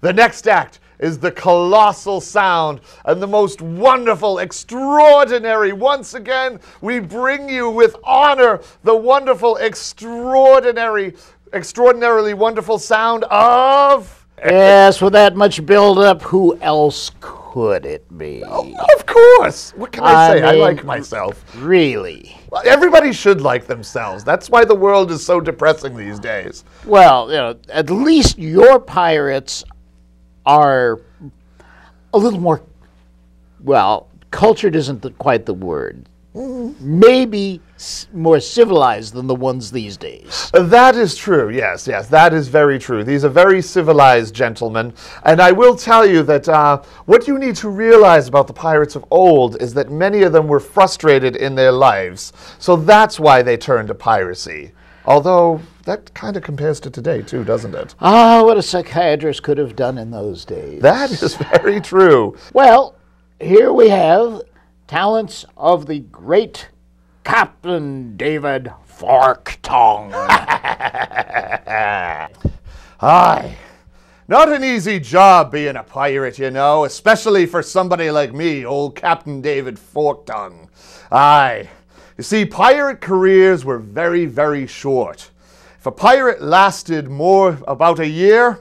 The next act is the colossal sound and the most wonderful, extraordinary. Once again, we bring you with honor the wonderful, extraordinarily wonderful sound of... Yes, with that much build-up, who else could it be? Oh, of course. What can I say? I like myself. Really? Well, everybody should like themselves. That's why the world is so depressing these days. Well, you know, at least your pirates are a little more, well, cultured isn't quite the word. Maybe more civilized than the ones these days. That is true, yes, that is very true. These are very civilized gentlemen. And I will tell you that what you need to realize about the pirates of old is that many of them were frustrated in their lives. So that's why they turned to piracy. Although, that kind of compares to today, too, doesn't it? Ah, what a psychiatrist could have done in those days. That is very true. Well, here we have talents of the great Captain David Forktongue. Aye. Not an easy job being a pirate, you know, especially for somebody like me, old Captain David Forktongue. Aye. You see, pirate careers were very, very short. If a pirate lasted about a year,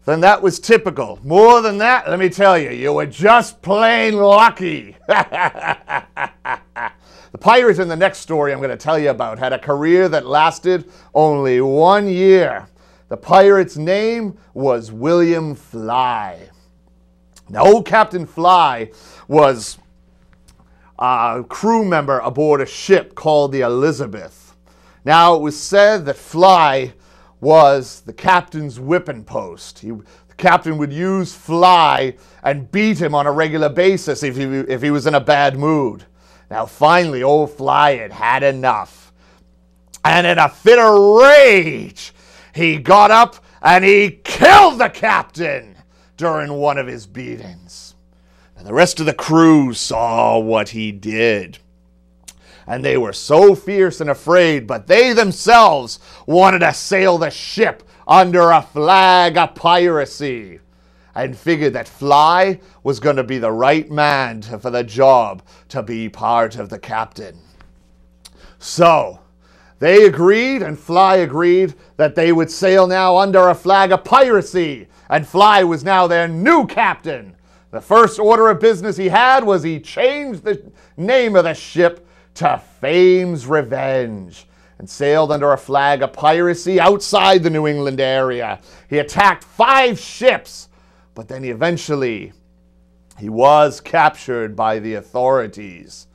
then that was typical. More than that, let me tell you, you were just plain lucky. The pirate in the next story I'm going to tell you about had a career that lasted only 1 year. The pirate's name was William Fly. Now, old Captain Fly was a crew member aboard a ship called the Elizabeth. Now, it was said that Fly was the captain's whipping post. The captain would use Fly and beat him on a regular basis if he was in a bad mood. Now, finally, old Fly had had enough. And in a fit of rage, he got up and he killed the captain during one of his beatings. And the rest of the crew saw what he did. And they were so fierce and afraid, but they themselves wanted to sail the ship under a flag of piracy, and figured that Fly was going to be the right man for the job to be part of the captain. So they agreed, and Fly agreed, that they would sail now under a flag of piracy, and Fly was now their new captain. The first order of business he had was he changed the name of the ship to Fame's Revenge, and sailed under a flag of piracy outside the New England area. He attacked 5 ships, but then he was captured by the authorities,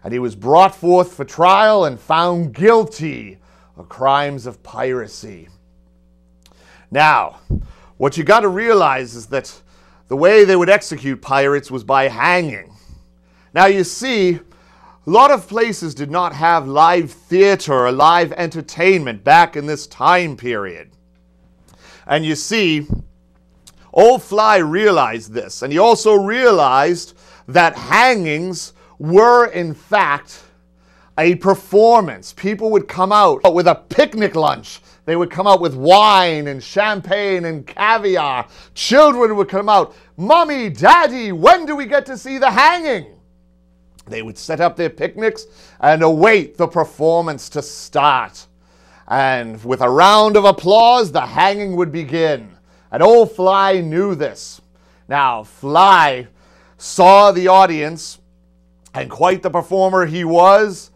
and he was brought forth for trial and found guilty of crimes of piracy. Now, what you got to realize is that the way they would execute pirates was by hanging. Now, you see, a lot of places did not have live theater or live entertainment back in this time period. And you see, old Fly realized this, and he also realized that hangings were, in fact, a performance. People would come out with a picnic lunch. They would come out with wine and champagne and caviar. Children would come out, "Mommy, Daddy, when do we get to see the hanging?" They would set up their picnics and await the performance to start. And with a round of applause, the hanging would begin. And old Fly knew this. Now, Fly saw the audience, and quite the performer he was.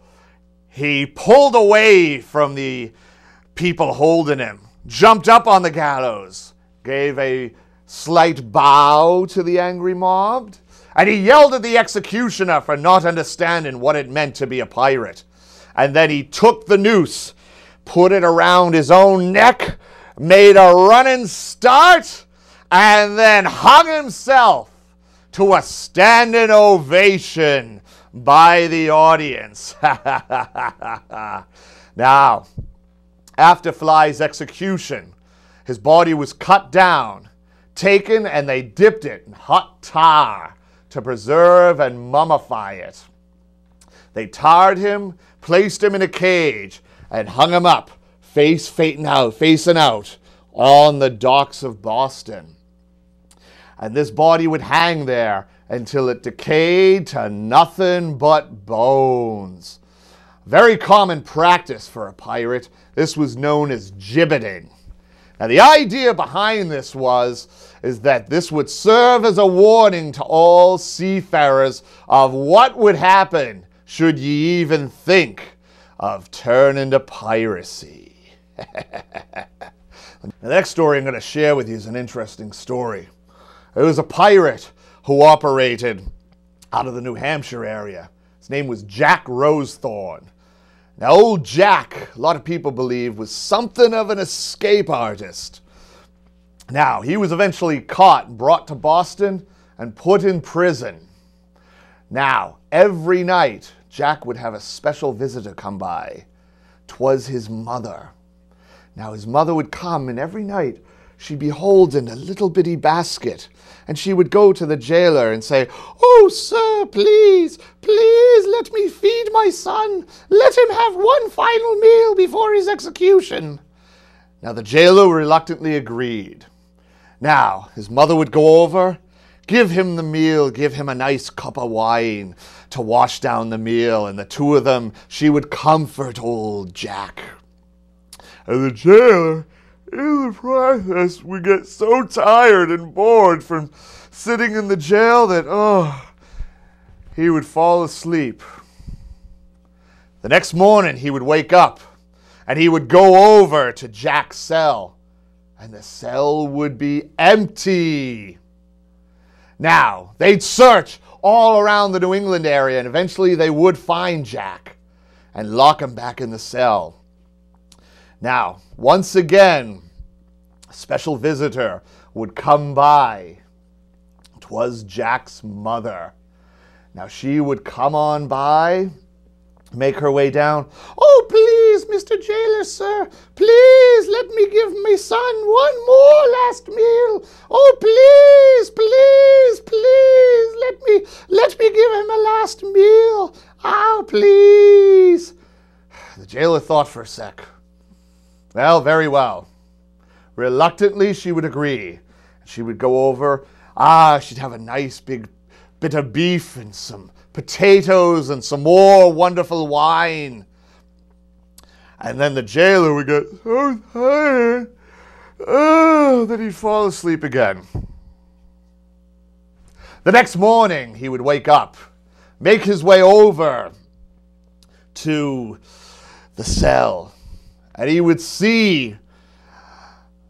He pulled away from the people holding him, jumped up on the gallows, gave a slight bow to the angry mob, and he yelled at the executioner for not understanding what it meant to be a pirate. And then he took the noose, put it around his own neck, made a running start, and then hung himself to a standing ovation by the audience. Now, after Fly's execution, his body was cut down, taken, and they dipped it in hot tar to preserve and mummify it. They tarred him, placed him in a cage, and hung him up, facing out, on the docks of Boston. and this body would hang there until it decayed to nothing but bones. Very common practice for a pirate. This was known as gibbeting. Now, the idea behind this is that this would serve as a warning to all seafarers of what would happen should ye even think of turning to piracy. The next story I'm going to share with you is an interesting story. It was a pirate who operated out of the New Hampshire area. His name was Jack Rosethorn. Now, old Jack, a lot of people believe, was something of an escape artist. Now, he was eventually caught and brought to Boston and put in prison. Now, every night, Jack would have a special visitor come by. 'Twas his mother. Now, his mother would come, and every night she'd be holding a little bitty basket, and she would go to the jailer and say, "Oh, sir, please, please let me feed my son. Let him have one final meal before his execution." Now, the jailer reluctantly agreed. Now, his mother would go over, give him the meal, give him a nice cup of wine to wash down the meal, and the two of them, she would comfort old Jack. And the jailer, in the process, would get so tired and bored from sitting in the jail that, he would fall asleep. The next morning, he would wake up, and he would go over to Jack's cell, and the cell would be empty. Now, they'd search all around the New England area, and eventually they would find Jack and lock him back in the cell. Now, once again, a special visitor would come by. 'Twas Jack's mother. Now, she would come on by, make her way down. "Oh, please, Mr. Jailer, sir, please let me give my son one more last meal. Oh, please, please, please, let me give him a last meal. Oh, please." The jailer thought for a sec. Well, very well. Reluctantly, she would agree. She would go over. She'd have a nice big bit of beef and some potatoes and some more wonderful wine. And then the jailer would get so tired that he'd fall asleep again. The next morning, he would wake up, make his way over to the cell, and he would see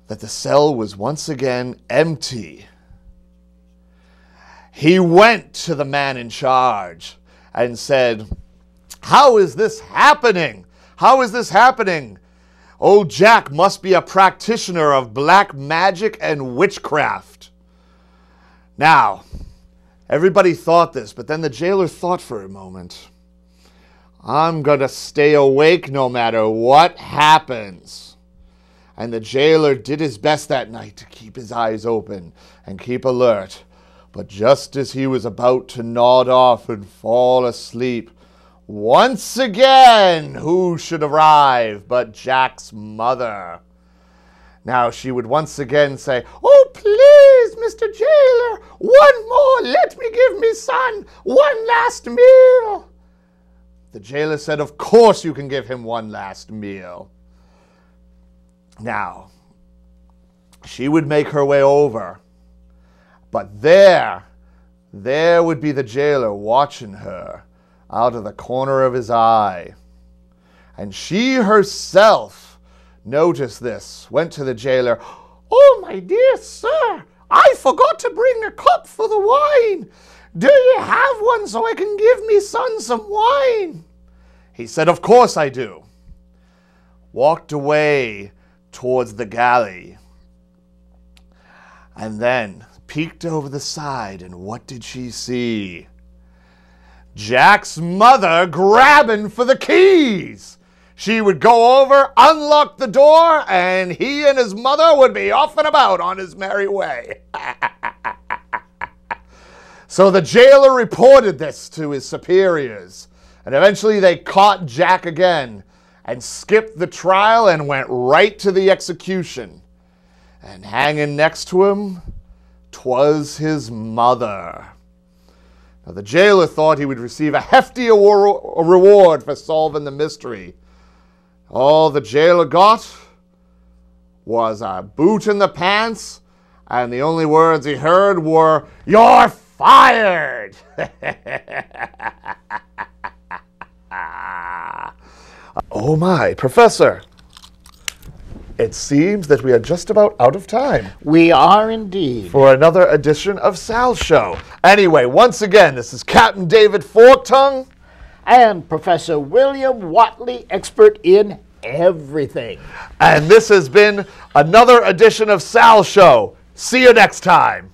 that the cell was once again empty. He went to the man in charge and said, "How is this happening? How is this happening? Old Jack must be a practitioner of black magic and witchcraft." Now, everybody thought this, but then the jailer thought for a moment. "I'm going to stay awake no matter what happens." And the jailer did his best that night to keep his eyes open and keep alert. But just as he was about to nod off and fall asleep, once again, who should arrive but Jack's mother? Now she would once again say, "Oh, please, Mr. Jailer, one more. Let me give me son one last meal." The jailer said, "Of course you can give him one last meal." Now, she would make her way over. But there would be the jailer watching her out of the corner of his eye. And she herself noticed this, went to the jailer. "Oh, my dear sir, I forgot to bring a cup for the wine. Do you have one so I can give me son some wine?" He said, "Of course I do." Walked away towards the galley. And then peeked over the side, and what did she see? Jack's mother grabbing for the keys. She would go over, unlock the door, and he and his mother would be off and about on his merry way. So the jailer reported this to his superiors, and eventually they caught Jack again and skipped the trial and went right to the execution. And hanging next to him, 'twas his mother. Now, the jailer thought he would receive a hefty reward for solving the mystery. All the jailer got was a boot in the pants, and the only words he heard were, "You're fired!" Oh my, Professor. It seems that we are just about out of time. We are indeed. For another edition of Sal's Show. Anyway, once again, this is Captain David Forktongue. And Professor William Whatley, expert in everything. And this has been another edition of Sal's Show. See you next time.